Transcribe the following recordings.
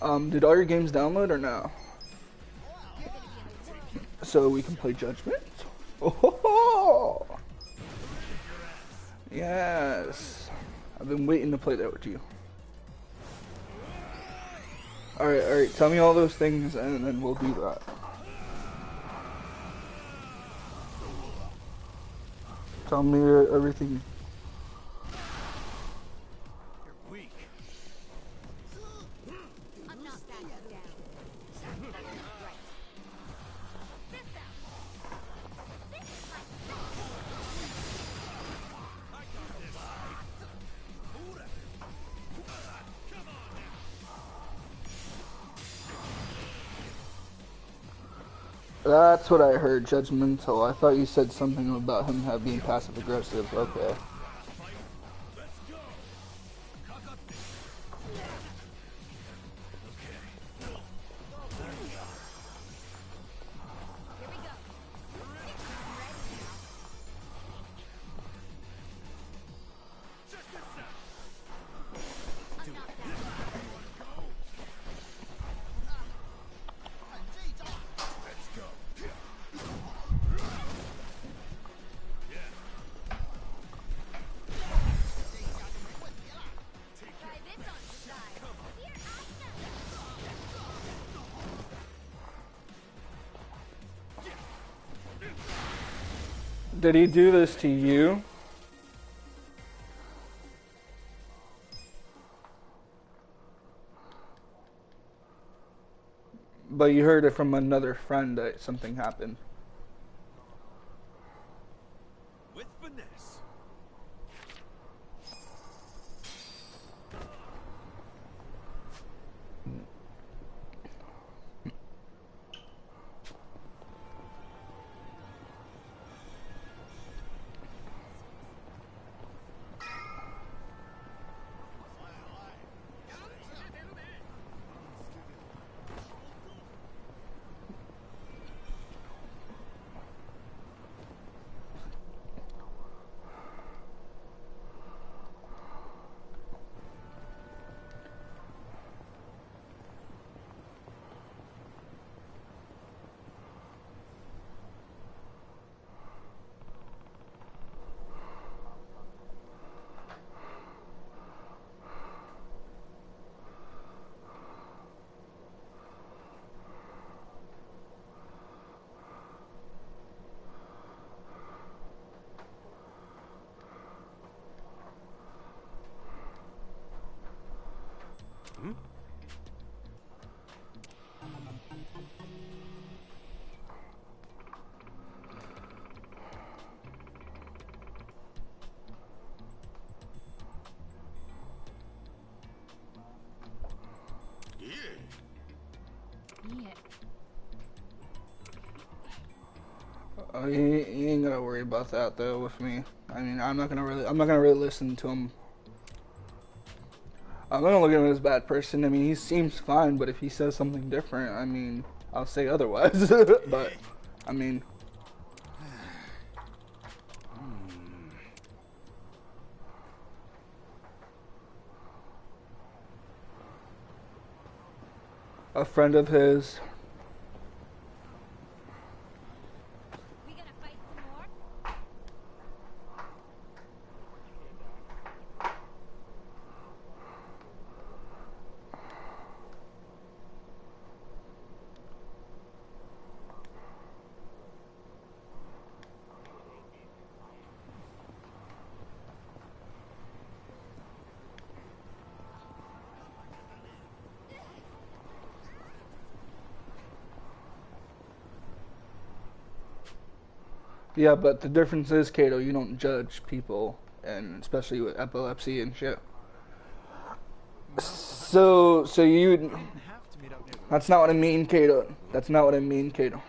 Did all your games download or no? So we can play Judgment? Oh, yes. I've been waiting to play that with you. Alright, tell me all those things and then we'll do that. Tell me everything. That's what I heard, judgmental. I thought you said something about him being passive aggressive. Okay. Did he do this to you? But you heard it from another friend that something happened. With finesse. You ain't gotta worry about that though with me. I mean, I'm not gonna really listen to him. I'm not gonna look at him as a bad person. I mean, he seems fine, but if he says something different, I mean, I'll say otherwise. But, I mean, a friend of his. Yeah, but the difference is, Kato, you don't judge people, and especially with epilepsy and shit. So you... That's not what I mean, Kato. That's not what I mean, Kato.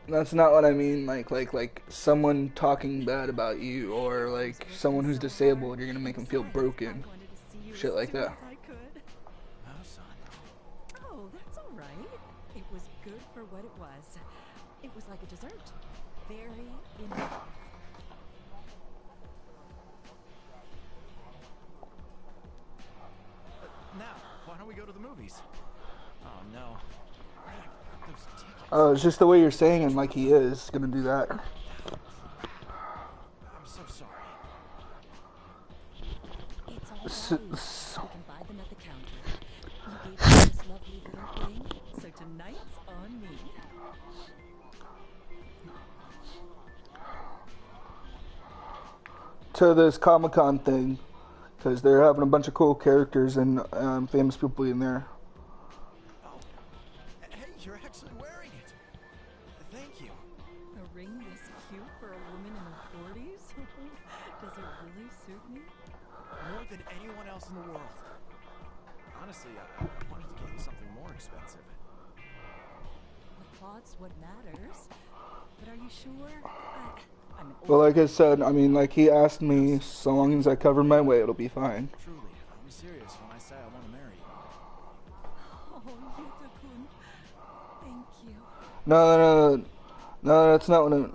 That's not what I mean, like someone talking bad about you, or like someone who's disabled, you're gonna make them feel broken. Shit like that. Oh, that's all right. It was good for what it was. It was like a dessert. Very enough. go to the movies. Oh no. Where'd I put those tickets? Oh, it's just the way you're saying him like he is gonna do that. I'm so sorry. It's all S- right. s- We can buy them at the counter. You gave me this lovely little thing, so tonight's on me. to this Comic-Con thing, because they're having a bunch of cool characters and famous people in there. Oh, hey, you're actually wearing it. Thank you. A ring this cute for a woman in her 40s? Does it really suit me? More than anyone else in the world. Honestly, I wanted to get you something more expensive. The thought's what matters. But are you sure? I'm an But old like I said, I mean, like he asked me, so long as I cover my way, it'll be fine. Truly, I'm serious when I say I want to marry you. Oh, Yuta-kun. Thank you. No, that's not what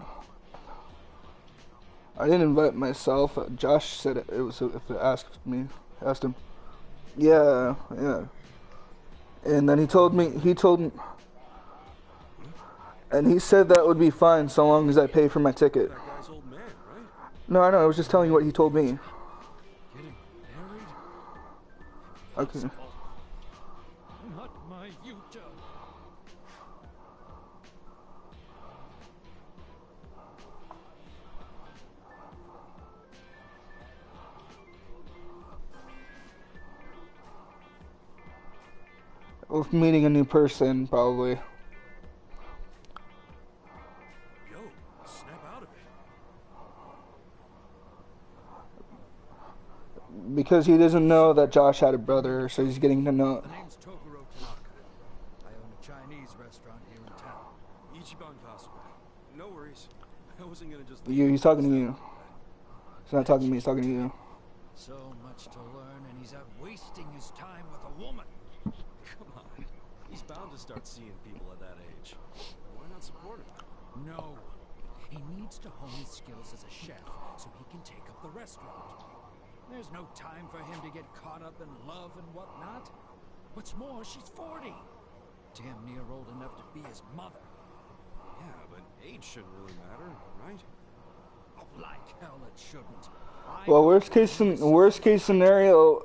I didn't invite myself. Josh said it was if it asked him. Yeah. And then he told me, and he said that would be fine so long as I pay for my ticket. That guy's old man, right? No, I know. I was just telling you what he told me. Getting married? Okay. Not my Yuta. With meeting a new person, probably. Yo, snap out of it. Because he doesn't know that Josh had a brother, so he's getting to know. The name's Toguro Tanaka. I own a Chinese restaurant here in town. Ichiban Kasuga. No worries. I wasn't gonna just He's talking to you. He's not talking to me, he's talking to you. So much to learn, and he's out wasting his time with a woman. Come on. He's bound to start seeing people at that age. Why not support him? No. He needs to hone his skills as a chef so he can take up the restaurant. There's no time for him to get caught up in love and whatnot. What's more, she's 40. Damn near old enough to be his mother. Yeah, but age shouldn't really matter, right? Oh, like hell it shouldn't. Well, worst case scenario.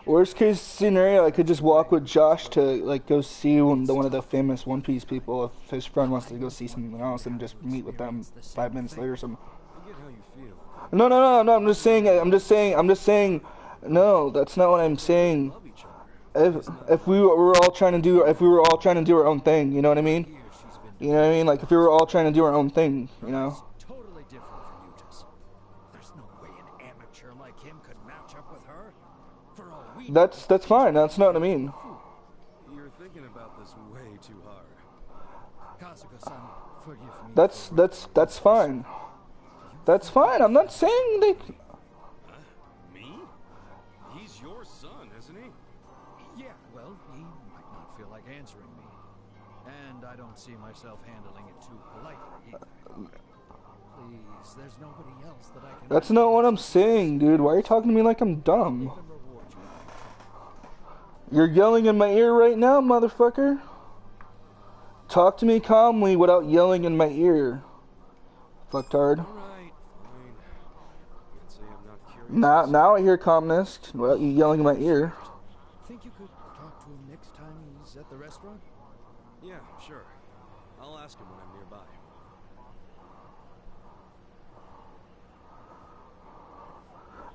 Worst case scenario, I could just walk with Josh to like go see one of the famous One Piece people if his friend wants to go see something else and just meet with them 5 minutes later or something. I get how you feel. No. I'm just saying. No, that's not what I'm saying. Love each other. If we were all trying to do our own thing, you know what I mean? You know what I mean? Like if we were all trying to do our own thing, you know? Totally different from Yuta's. There's no way an amateur like him could match up with her. For all we know, That's fine. That's not what I mean. You're thinking about this way too hard. Kasuga-san, forgive me. That's fine. That's fine. I'm not saying they. Me? He's your son, isn't he? Yeah, well, he might not feel like answering me. And I don't see myself handling it too politely either. Please, there's nobody else that I can... That's not what I'm saying, dude. Why are you talking to me like I'm dumb? even reward you. You're yelling in my ear right now, motherfucker. Talk to me calmly without yelling in my ear. Fucktard. Alright, fine. Can't say I'm not curious. Now I hear calmness without you yelling in my ear. Think you could talk to him next time he's at the restaurant? Yeah, sure. I'll ask him when I'm nearby.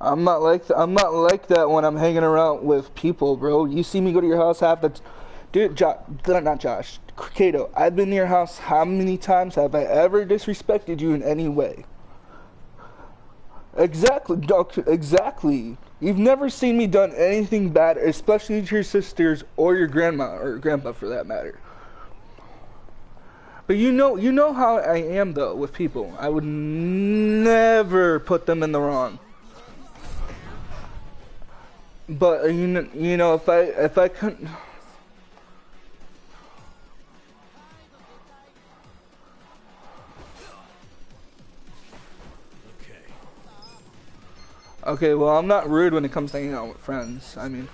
I'm not like that when I'm hanging around with people, bro. You see me go to your house half the dude, not Josh, Kato. I've been to your house how many times? Have I ever disrespected you in any way? Exactly, Doctor. Exactly. You've never seen me done anything bad, especially to your sisters or your grandma or grandpa, for that matter. But you know how I am though with people. I would never put them in the wrong. But you know if I couldn't. Okay, well, I'm not rude when it comes to hanging out with friends. I mean,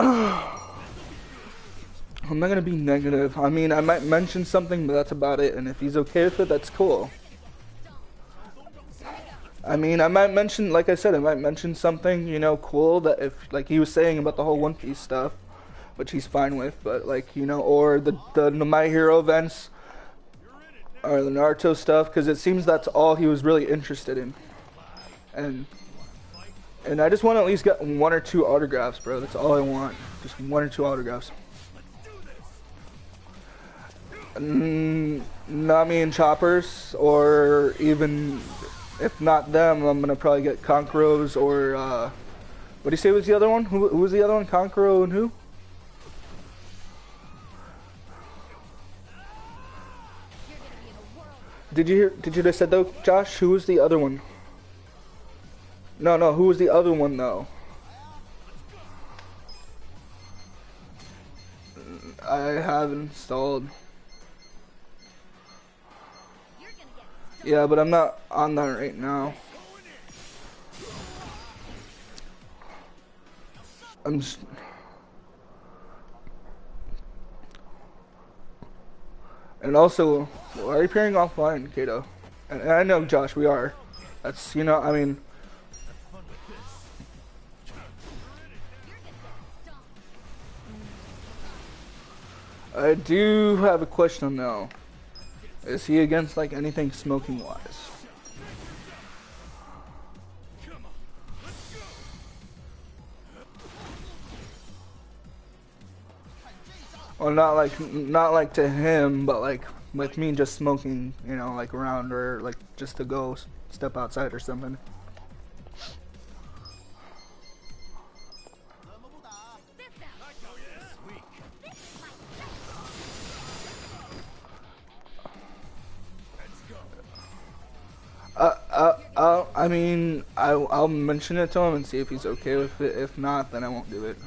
I'm not gonna be negative. I mean, I might mention something, but that's about it. And if he's okay with it, that's cool. I mean, I might mention, like I said, I might mention something, you know, cool that if, like he was saying about the whole One Piece stuff, which he's fine with, but like, you know, or the My Hero events, or the Naruto stuff, because it seems that's all he was really interested in. And I just want to at least get 1 or 2 autographs, bro. That's all I want. Just 1 or 2 autographs. Nami and Choppers, or even if not them, I'm gonna probably get Conquerors or what do you say was the other one? Who was the other one? Conqueror and who? Did you hear? Did you just said though, Josh? Who was the other one? No, who was the other one though? I have installed. Yeah, but I'm not on that right now. I'm just... And also, why are you pairing offline, Kato? And I know, Josh, we are. That's, you know, I mean... I do have a question though. Is he against like anything smoking wise? Well, not like to him, but like with me just smoking, you know, like around or like just to go step outside or something. I mean, I'll mention it to him and see if he's okay with it. If not, then I won't do it.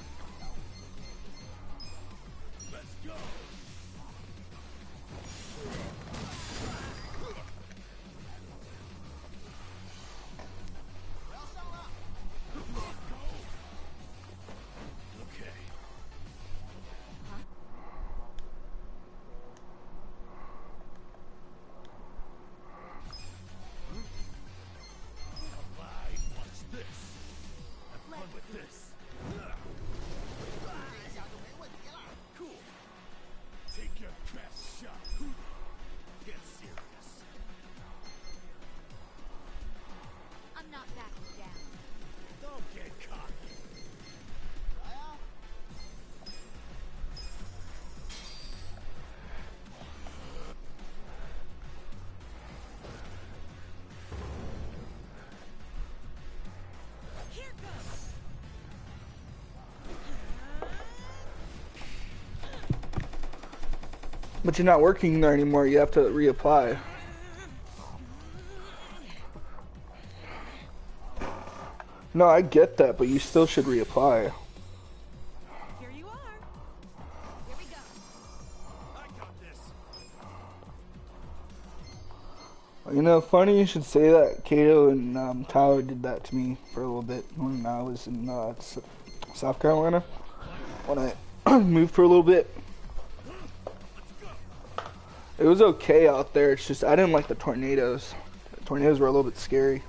But you're not working there anymore. You have to reapply. No, I get that, but you still should reapply. Here you are. Here we go. I got this. You know, funny you should say that. Kato and Tyler did that to me for a little bit when I was in South Carolina. When I moved for a little bit. It was okay out there. It's just I didn't like the tornadoes. The tornadoes were a little bit scary.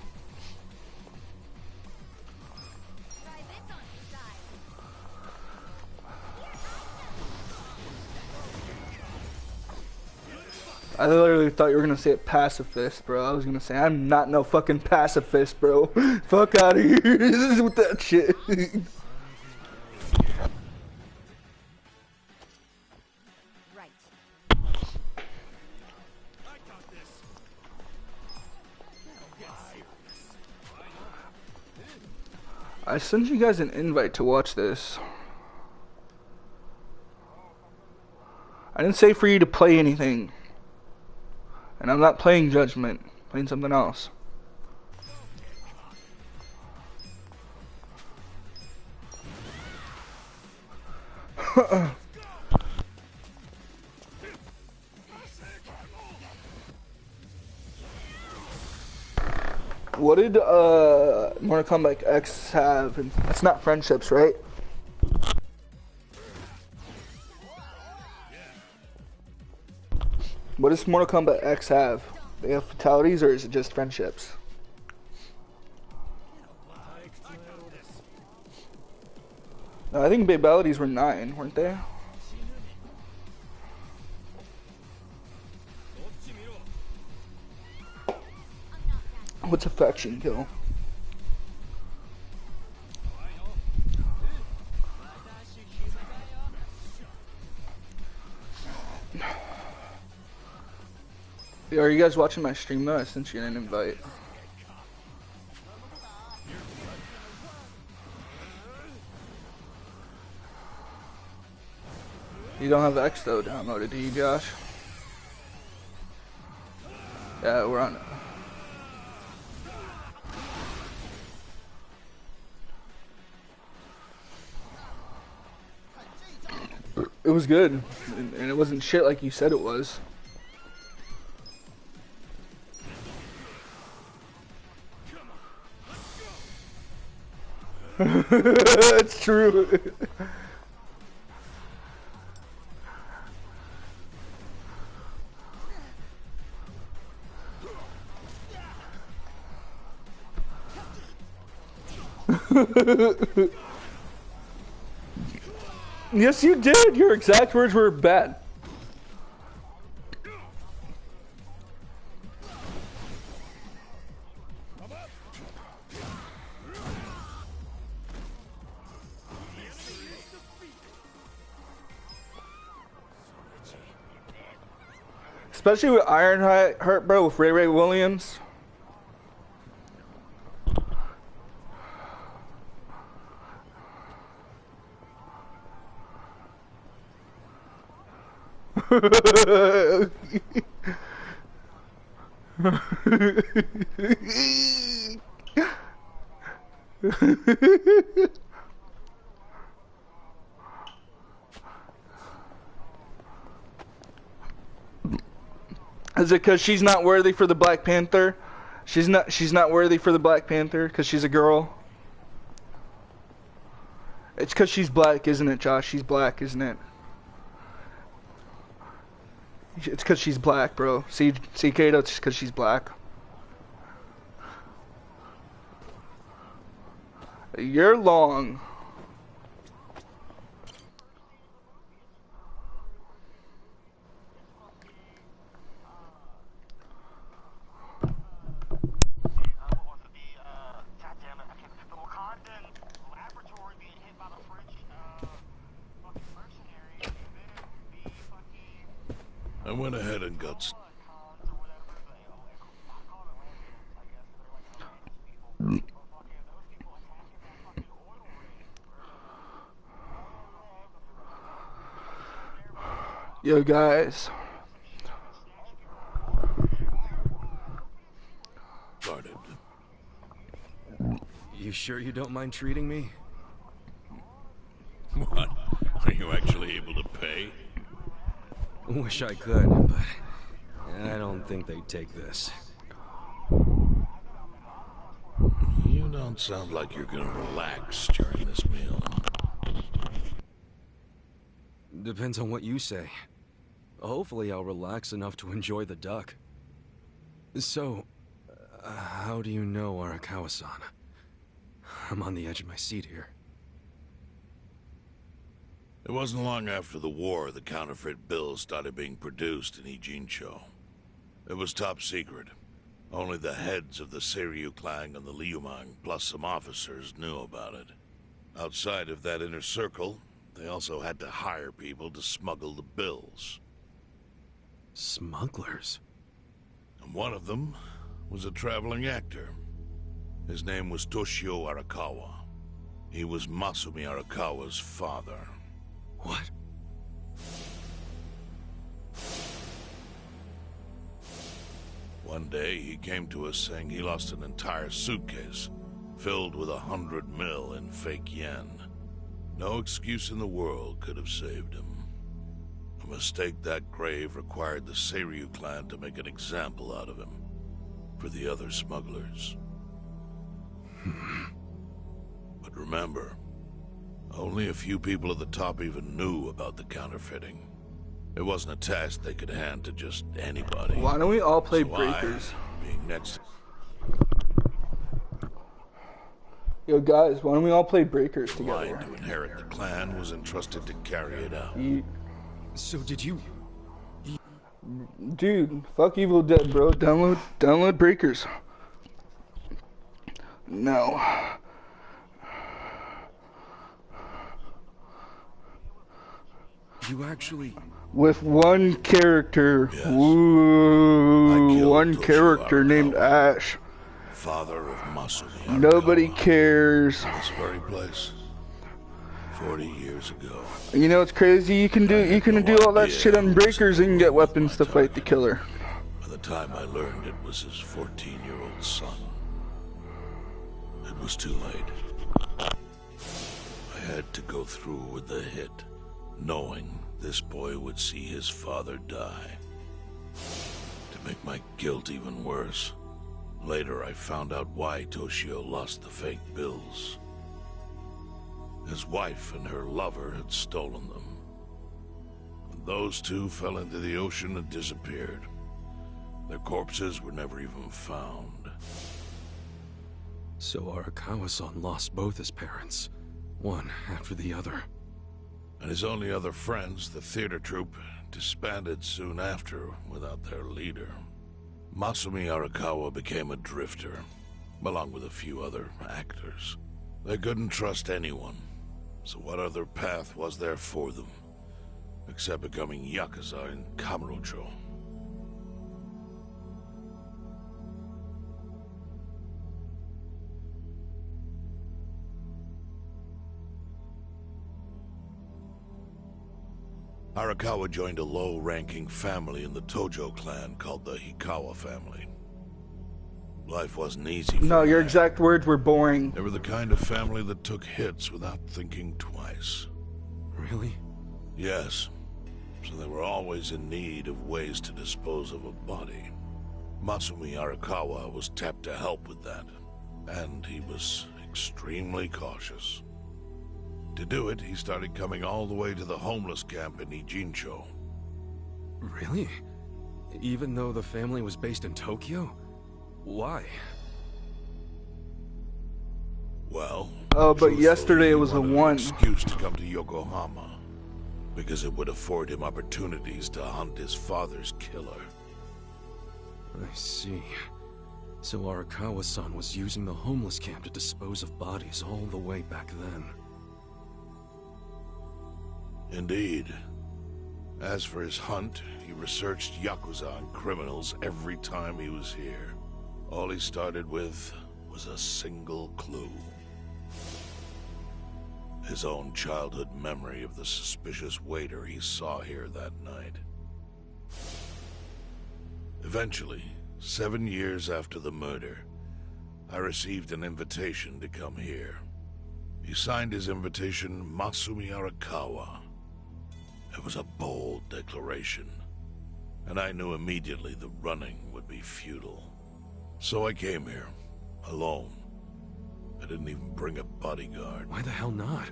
I literally thought you were gonna say it pacifist, bro. I was gonna say I'm not no fucking pacifist, bro. Fuck out of here with that shit. I sent you guys an invite to watch this. I didn't say for you to play anything. And I'm not playing Judgment. I'm playing something else. What did Mortal Kombat X have? It's not friendships, right? What does Mortal Kombat X have? They have fatalities, or is it just friendships? No, I think babalities were 9, weren't they? What's affection kill? Are you guys watching my stream though? I sent you an invite. You don't have X though downloaded, do you, Josh? Yeah, we're on it. It was good, and it wasn't shit like you said it was. It's true. Yes, you did. Your exact words were bad. Especially with Ironheart, bro, with Ray Williams. Is it because she's not worthy for the Black Panther? She's not worthy for the Black Panther because she's a girl. It's because she's black, isn't it, Josh? She's black, isn't it? It's because she's black, bro. See, Kato, it's because she's black. You're long. I went ahead and got... Yo, guys. started. You sure you don't mind treating me? What? Are you actually able to pay? Wish I could, but I don't think they'd take this. You don't sound like you're gonna relax during this meal. Depends on what you say. Hopefully I'll relax enough to enjoy the duck. So, how do you know Arakawa-san? I'm on the edge of my seat here. It wasn't long after the war the counterfeit bills started being produced in Ijincho. It was top secret. Only the heads of the Seiryu clan and the Liumang, plus some officers, knew about it. Outside of that inner circle, they also had to hire people to smuggle the bills. Smugglers? And one of them was a traveling actor. His name was Toshio Arakawa. He was Masumi Arakawa's father. What? One day, he came to us saying he lost an entire suitcase filled with 100 mil in fake yen. No excuse in the world could have saved him. A mistake that grave required the Seiryu clan to make an example out of him for the other smugglers. But remember, only a few people at the top even knew about the counterfeiting. It wasn't a task they could hand to just anybody. Why don't we all play So Breakers? being next Yo, guys, why don't we all play Breakers in line together? to inherit the clan was entrusted to carry it out. So did you... Dude, fuck Evil Dead, bro. Download Breakers. No. You actually... With one character. Yes. Ooh, I killed one Toshio character named Arakawa, Ash. father of Masumi Arakawa, Nobody cares. in this very place 40 years ago. You know it's crazy. You can do all that shit on Breakers and get weapons to fight the killer. By the time I learned it was his 14-year-old son, it was too late. I had to go through with the hit, knowing this boy would see his father die. To make my guilt even worse, later I found out why Toshio lost the fake bills. His wife and her lover had stolen them. And those two fell into the ocean and disappeared. Their corpses were never even found. So Arakawa-san lost both his parents, one after the other. And his only other friends, the theater troupe, disbanded soon after without their leader. Masumi Arakawa became a drifter, along with a few other actors. They couldn't trust anyone, so what other path was there for them, except becoming Yakuza in Kamurocho? Arakawa joined a low-ranking family in the Tojo clan called the Hikawa family. Life wasn't easy for No, your them. exact words were boring. They were the kind of family that took hits without thinking twice. Really? Yes, so they were always in need of ways to dispose of a body. Masumi Arakawa was tapped to help with that, and he was extremely cautious. To do it, he started coming all the way to the homeless camp in Ijincho. Really? Even though the family was based in Tokyo? Why? Well, Oh, but truthfully, yesterday it was he a wanted one. an excuse to come to Yokohama, because it would afford him opportunities to hunt his father's killer. I see. So Arakawa-san was using the homeless camp to dispose of bodies all the way back then. Indeed. As for his hunt, he researched Yakuza and criminals every time he was here. All he started with was a single clue. His own childhood memory of the suspicious waiter he saw here that night. Eventually, 7 years after the murder, I received an invitation to come here. He signed his invitation Masumi Arakawa. It was a bold declaration, and I knew immediately the running would be futile. So I came here, alone. I didn't even bring a bodyguard. Why the hell not?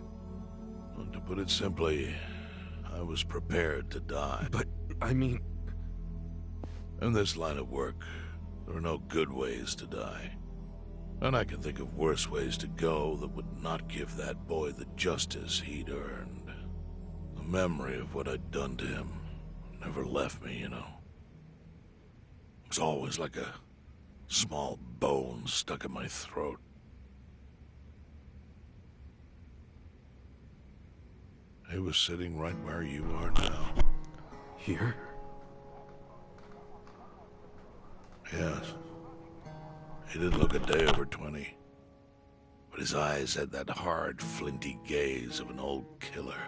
And to put it simply, I was prepared to die. But, I mean... In this line of work, there are no good ways to die. And I can think of worse ways to go that would not give that boy the justice he'd earned. The memory of what I'd done to him never left me, you know. It was always like a small bone stuck in my throat. He was sitting right where you are now. Here? Yes. He didn't look a day over 20. But his eyes had that hard, flinty gaze of an old killer.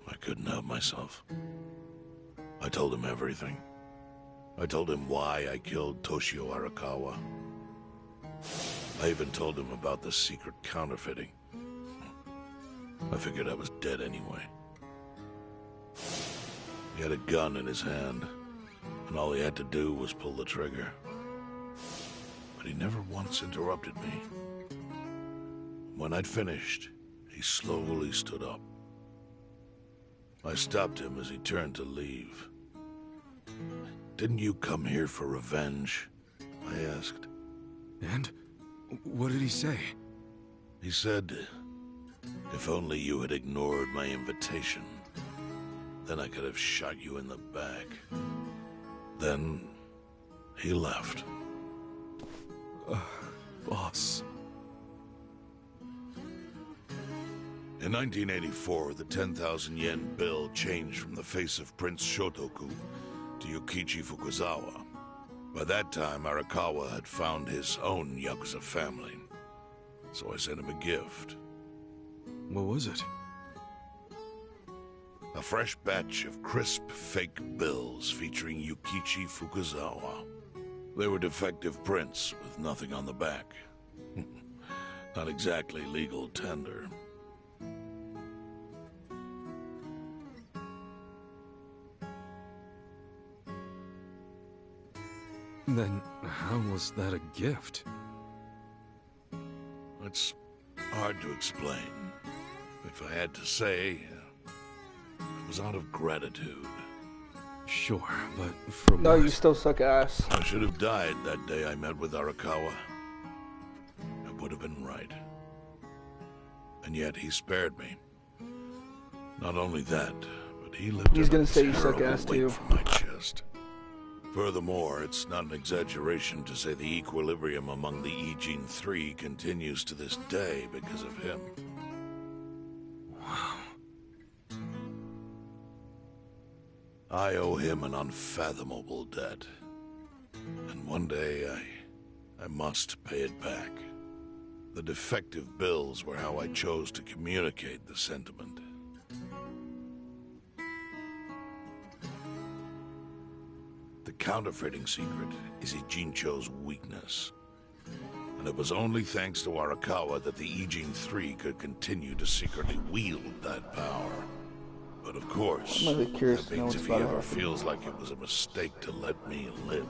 I couldn't help myself. I told him everything. I told him why I killed Toshio Arakawa. I even told him about the secret counterfeiting. I figured I was dead anyway. He had a gun in his hand, and all he had to do was pull the trigger. But he never once interrupted me. When I'd finished, he slowly stood up. I stopped him as he turned to leave. "Didn't you come here for revenge?" I asked. And? What did he say? He said, "If only you had ignored my invitation, then I could have shot you in the back." Then he left. Boss. In 1984, the 10,000 yen bill changed from the face of Prince Shotoku to Yukichi Fukuzawa. By that time, Arakawa had found his own Yakuza family, so I sent him a gift. What was it? A fresh batch of crisp fake bills featuring Yukichi Fukuzawa. They were defective prints with nothing on the back. Not exactly legal tender. Then how was that a gift? It's hard to explain. If I had to say, it was out of gratitude. Sure, but for No, what? you still suck ass. I should have died that day I met with Arakawa. I would have been right. And yet he spared me. Not only that, but he lifted He's gonna a say you suck terrible ass, weight too. from my chest. Furthermore, it's not an exaggeration to say the equilibrium among the Ijin Three continues to this day because of him. Wow. I owe him an unfathomable debt. And one day, I must pay it back. The defective bills were how I chose to communicate the sentiment. The counterfeiting secret is Ijincho's weakness. And it was only thanks to Arakawa that the Ijin Three could continue to secretly wield that power. But of course, I'm really curious that to know means what's if he about to ever happen. feels like it was a mistake to let me live,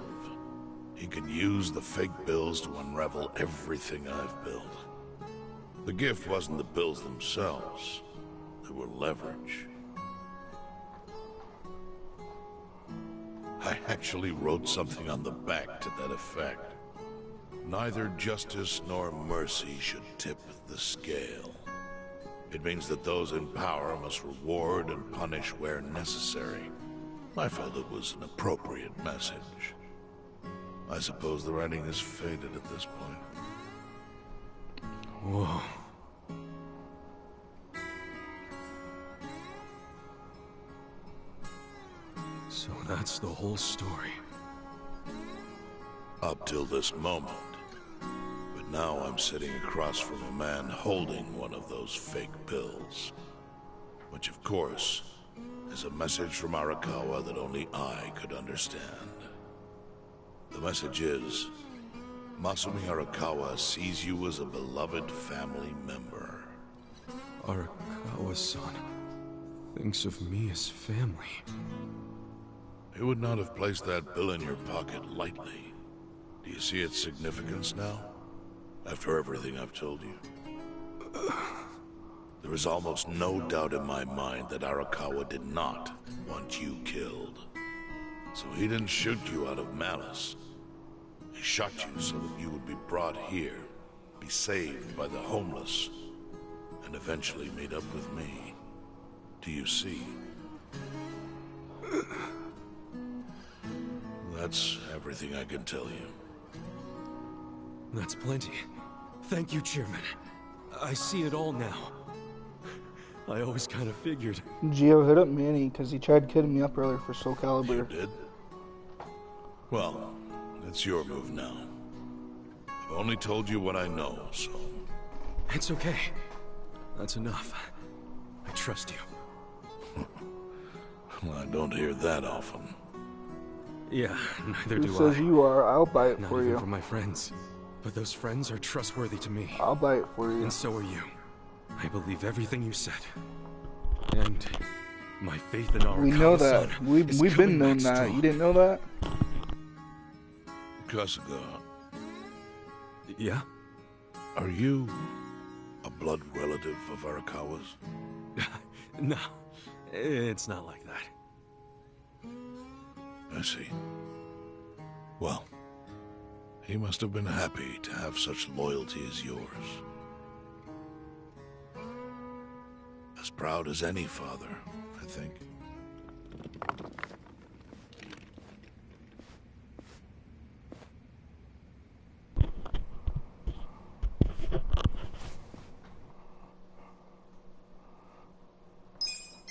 he can use the fake bills to unravel everything I've built. The gift wasn't the bills themselves. They were leverage. I actually wrote something on the back to that effect. Neither justice nor mercy should tip the scale. It means that those in power must reward and punish where necessary. I felt it was an appropriate message. I suppose the writing is faded at this point. Whoa. So that's the whole story. Up till this moment. But now I'm sitting across from a man holding one of those fake bills. Which, of course, is a message from Arakawa that only I could understand. The message is, Masumi Arakawa sees you as a beloved family member. Arakawa-san thinks of me as family. He would not have placed that bill in your pocket lightly. Do you see its significance now? After everything I've told you? There is almost no doubt in my mind that Arakawa did not want you killed. So he didn't shoot you out of malice. He shot you so that you would be brought here, be saved by the homeless, and eventually meet up with me. Do you see? That's everything I can tell you. That's plenty. Thank you, Chairman. I see it all now. I always kind of figured. Gio hit up Manny because he tried kidding me up earlier for Soul Calibur. You did? Well, it's your move now. I've only told you what I know, so... It's okay. That's enough. I trust you. Well, I don't hear that often. Yeah, neither Who do says I. you are? I'll buy it Not for even you. from my friends. But those friends are trustworthy to me. I'll buy it for you. And so are you. I believe everything you said. And my faith in our We know that. Arakawa-san We've is been coming known back that. strong. You didn't know that? Kasuga, Yeah? are you a blood relative of Arakawa's? No, it's not like that. I see. Well, he must have been happy to have such loyalty as yours. As proud as any father, I think.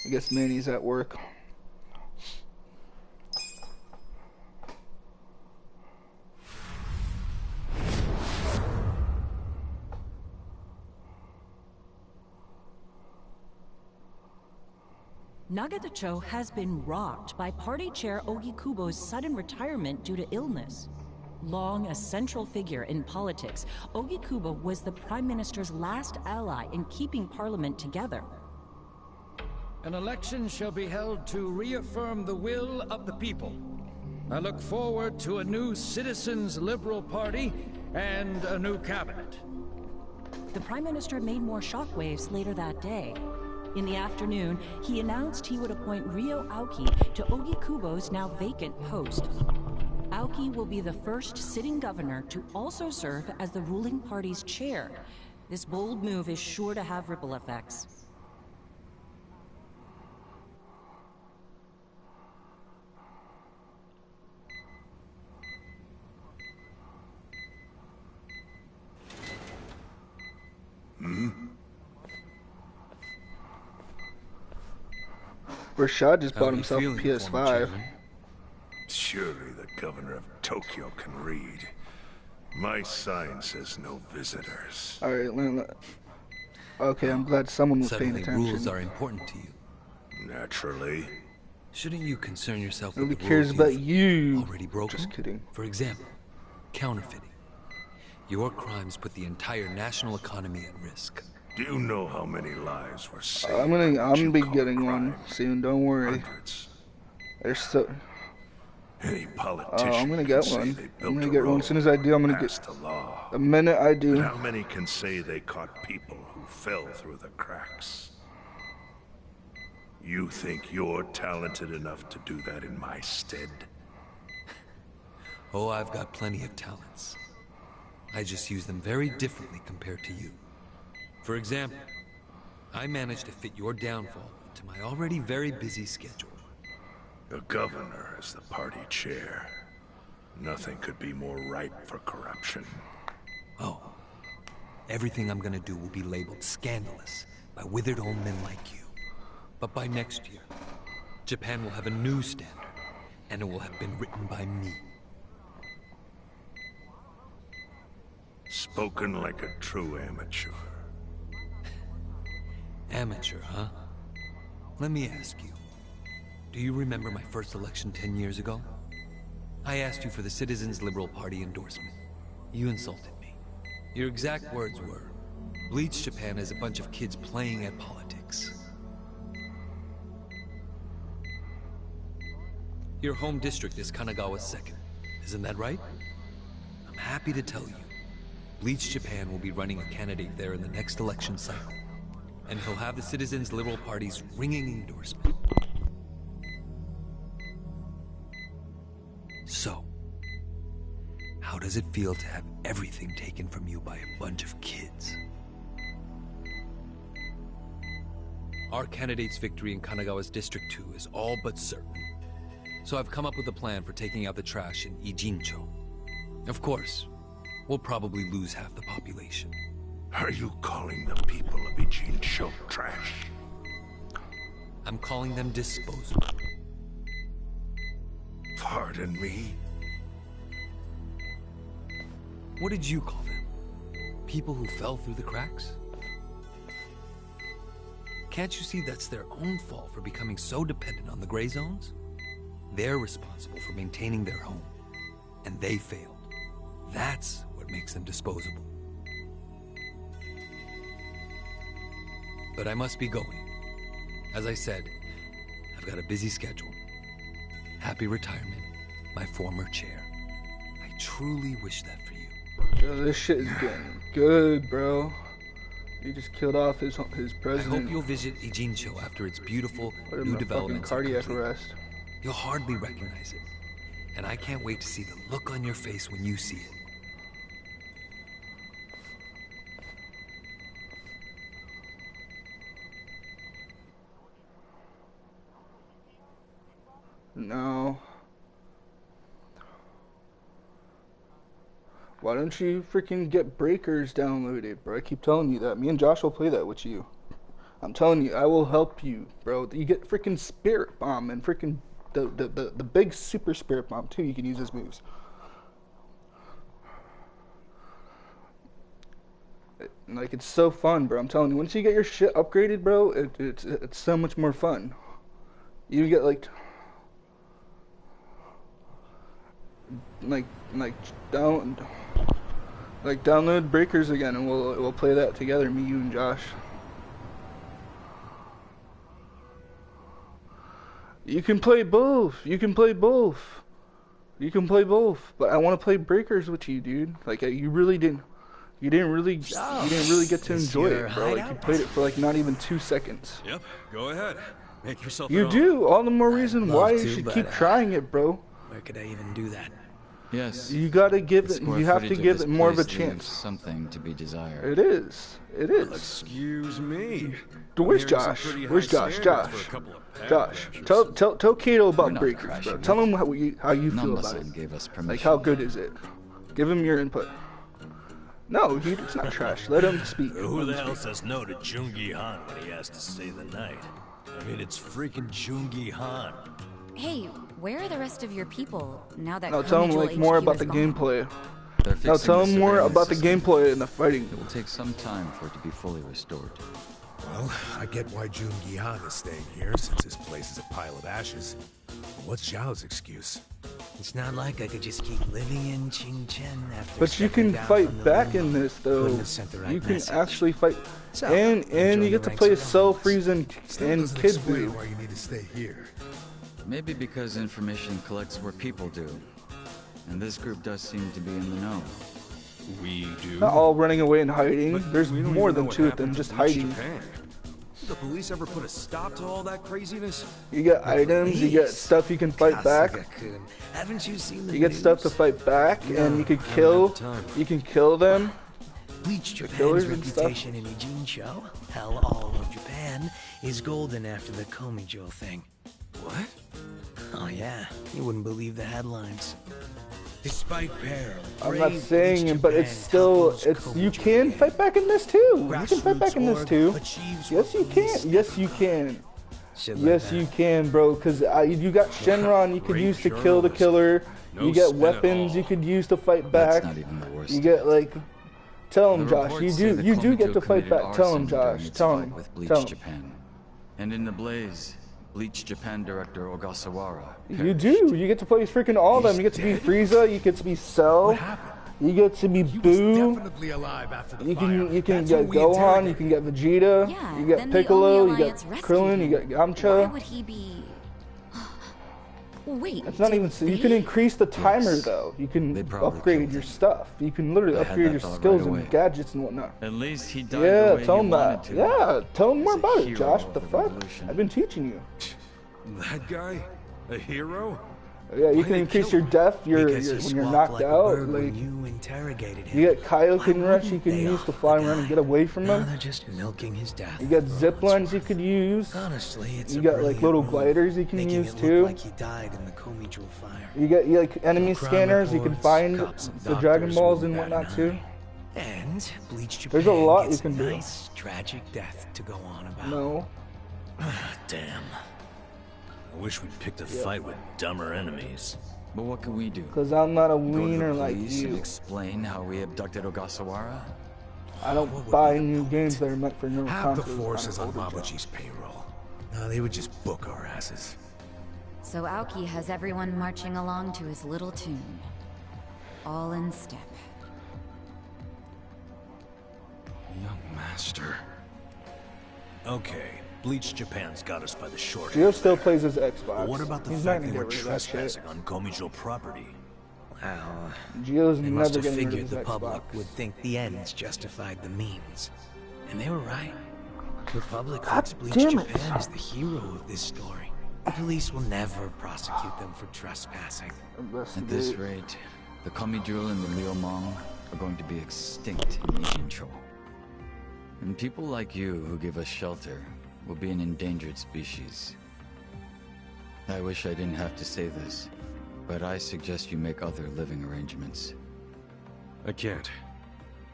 I guess Manny's at work. Nagatacho has been rocked by party chair Ogikubo's sudden retirement due to illness. Long a central figure in politics, Ogikubo was the Prime Minister's last ally in keeping Parliament together. An election shall be held to reaffirm the will of the people. I look forward to a new Citizens Liberal Party and a new cabinet. The Prime Minister made more shockwaves later that day. In the afternoon, he announced he would appoint Ryo Aoki to Ogikubo's now vacant post. Aoki will be the first sitting governor to also serve as the ruling party's chair. This bold move is sure to have ripple effects. Rashad just How bought are you himself a feeling, PS5. former chairman? Surely the governor of Tokyo can read. My sign says no visitors. Alright, okay, I'm glad someone was paying Suddenly attention. rules are important to you. Naturally. Shouldn't you concern yourself with Nobody the cares rules about you've you. already broken? Just kidding. For example, counterfeiting. Your crimes put the entire national economy at risk. Do you know how many lives were saved? I'm by what gonna you be call getting crime? one soon. Don't worry. Hundreds. There's so. Any politician I'm gonna can get say one. they I'm built gonna a get one. As soon as I do, I'm road gonna get. passed a law. The minute I But do. how many can say they caught people who fell through the cracks? You think you're talented enough to do that in my stead? Oh, I've got plenty of talents. I just use them very differently compared to you. For example, I managed to fit your downfall into my already very busy schedule. The governor is the party chair. Nothing could be more ripe for corruption. Oh, everything I'm gonna do will be labeled scandalous by withered old men like you. But by next year, Japan will have a new standard, and it will have been written by me. Spoken like a true amateur. Amateur, huh? Let me ask you. Do you remember my first election 10 years ago? I asked you for the Citizens Liberal Party endorsement. You insulted me. Your exact words were, Bleach Japan is a bunch of kids playing at politics. Your home district is Kanagawa's second. Isn't that right? I'm happy to tell you, Bleach Japan will be running a candidate there in the next election cycle. And he'll have the Citizens Liberal Party's ringing endorsement. So, how does it feel to have everything taken from you by a bunch of kids? Our candidate's victory in Kanagawa's District 2 is all but certain. So I've come up with a plan for taking out the trash in Ijincho. Of course, we'll probably lose half the population. Are you calling the people of Ijincho trash? I'm calling them disposable. Pardon me? What did you call them? People who fell through the cracks? Can't you see that's their own fault for becoming so dependent on the gray zones? They're responsible for maintaining their home, and they failed. That's what makes them disposable. but I must be going. As I said, I've got a busy schedule. Happy retirement, my former chair. I truly wish that for you. Yo, this shit is getting good, bro. He just killed off his I president. hope you'll visit Ijincho after its beautiful Put him new in fucking developments are cardiac complete. arrest. You'll hardly recognize it. And I can't wait to see the look on your face when you see it. No. Why don't you freaking get Breakers downloaded, bro? I keep telling you that. Me and Josh will play that with you. I'm telling you, I will help you, bro. You get freaking Spirit Bomb and freaking the big super Spirit Bomb too. You can use as moves. Like, it's so fun, bro. I'm telling you, once you get your shit upgraded, bro, it's so much more fun. You get like download Breakers again, and we'll play that together, me, you, and Josh. You can play both. You can play both. You can play both. But I want to play Breakers with you, dude. Like, you really didn't. You didn't really get to enjoy it, bro. Like, you played it for like not even 2 seconds. Yep, go ahead. Make yourself You at do. All the more reason why you to, should but, keep trying it, bro. Where could I even do that? Yes. You gotta give The it. square You have to footage give this it more of a place leaves chance. Something to be desired. It is. It is. Excuse me. Where's I'm hearing some Josh? pretty high Where's Josh? standards for Josh. a couple of pad Josh. bashers. Tell Kato We're about not Breakers, bro. crashing Tell it. him how you feel about Nambasan it. gave us permission. Like, how good is it? Give him your input. No, it's not trash. Let him speak. Who the hell says no to Jungi Han when he has to stay the night? I mean, it's freaking Jungi Han. Hey, where are the rest of your people now that Now tell him Komijul like more HQ about is the gone? gameplay. They're Now fixing tell the him more surveillance about the system. gameplay and the fighting. It will take some time for it to be fully restored. Well, I get why Jungi Han is staying here, since this place is a pile of ashes. But what's Zhao's excuse? It's not like I could just keep living in Qingchen after But you stepping can down fight from the back limo. in this though. Couldn't have sent the right You can message. actually fight, So, and join you get the to play ranks as of Cell Romans. Freeze and Doesn't Kid explain Blue. why you need to stay here. Maybe because information collects where people do. And this group does seem to be in the know. We do. Not all running away and hiding. But There's we don't more even know than what two of happened them to just Bleach hiding. Japan. Did the police ever put a stop to all that craziness? You get items, you get stuff you can fight back. Kasuga-kun, haven't you seen the You get stuff to news? fight back, and you can haven't kill. had the time. You can kill them. Bleach killers Japan's and stuff. reputation in Ijincho, hell, all of Japan, is golden after the Komijul thing. What? Oh yeah, you wouldn't believe the headlines. Despite peril, I'm not brave saying Bleach it, but it's Japan still, topples you Komijul can gang. fight back in this too. You can fight back in this Grassroots too. org achieves Yes, you what police can. Yes, you never can. Shit like Yes, that. you can, bro. Cause you got Shenron you could Great use to kill the journalism. killer. No You get spin at weapons all. you could use to fight That's back. not even the worst. You of get it. like, tell him, The Josh. reports say the You do get Komijul to fight committed back. Tell him, arson during Josh. its Tell fight him. with Bleach Tell him. Japan. And in the blaze, Bleach Japan director Ogasawara You perished. do. You get to play freaking all of them. You get to be Frieza. You get to be Cell. What happened? You get to be He was Boo. definitely alive after the You fire. can That's get who we Gohan. You interrogated. can get Vegeta. Yeah, You then get the Piccolo. Omi You get Alliance rescued Krillin. You him. get Why Yamcha. would he be? Wait. It's not did even. You can they? increase the timer Yes. though. You can They probably upgrade killed your him. stuff. You can literally I had upgrade that your thought skills right away. and gadgets and whatnot. At least he died Yeah, the way tell he him wanted that. to. Yeah, tell him more As a about it, hero Josh. of The the fuck? revolution. I've been teaching you. That guy? A hero? Yeah, you Why can they increase kill your him? death. Because he When you're squawked knocked like a out. bird when Like you interrogated him. you get Kaioken Why Rush. You wouldn't can they use to off fly the around and guy? get away from Now them. they're just milking his death. You get for zip all lines it's you worth. could use. Honestly, it's You a got like brilliant little move, gliders you can making use it look too. like he died in the Komijul fire. You get like enemy Crime scanners. You can reports, find cops and the Dragon doctors Balls wouldn't and bat an whatnot too. eye. And Bleach Japan There's a lot you gets can a do. nice, tragic death to go on about. No. Damn. I wish we'd picked a fight with dumber enemies. But what can we do? Cause I'm not a Go to wiener the like police and you. explain how we abducted Ogasawara? I don't buy new games that are meant for new Half the consoles. force I'm is an on older Mabuchi's payroll. No, they would just book our asses. So Aoki has everyone marching along to his little tune. All in step. Young master. Okay, Bleach Japan's got us by the short Gio end still there. plays his Xbox. But what about the He's not fact gonna they get were rid of that shit. trespassing on Komijo property? Well, Gio's they never must have getting rid of figured his the Xbox. public would think the ends justified the means. And they were right. The public God thinks Bleach damn it. Japan is the hero of this story. The police will never prosecute them for trespassing. At this rate, the Komijo and the Liumang are going to be extinct in Ijincho. And people like you who give us shelter will be an endangered species. I wish I didn't have to say this, but I suggest you make other living arrangements. I can't.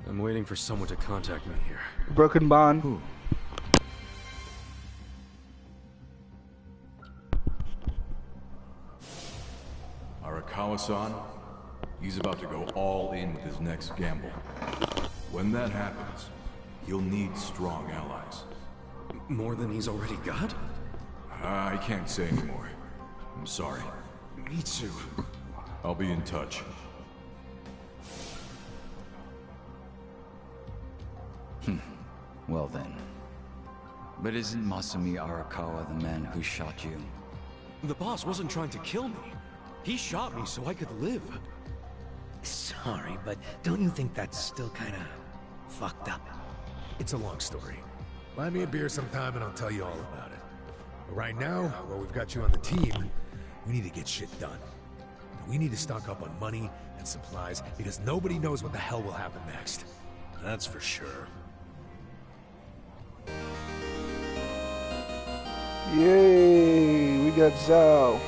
I'm waiting for someone to contact me here. Broken bond. Who? Arakawa-san, he's about to go all in with his next gamble. When that happens, he'll need strong allies. More than he's already got? I can't say anymore. I'm sorry. Me too. I'll be in touch. Well then. But isn't Masumi Arakawa the man who shot you? The boss wasn't trying to kill me. He shot me so I could live. Sorry, but don't you think that's still kinda fucked up? It's a long story. Buy me a beer sometime and I'll tell you all about it. But right now, while we've got you on the team, we need to get shit done. And we need to stock up on money and supplies because nobody knows what the hell will happen next. That's for sure. Yay, we got Zhao.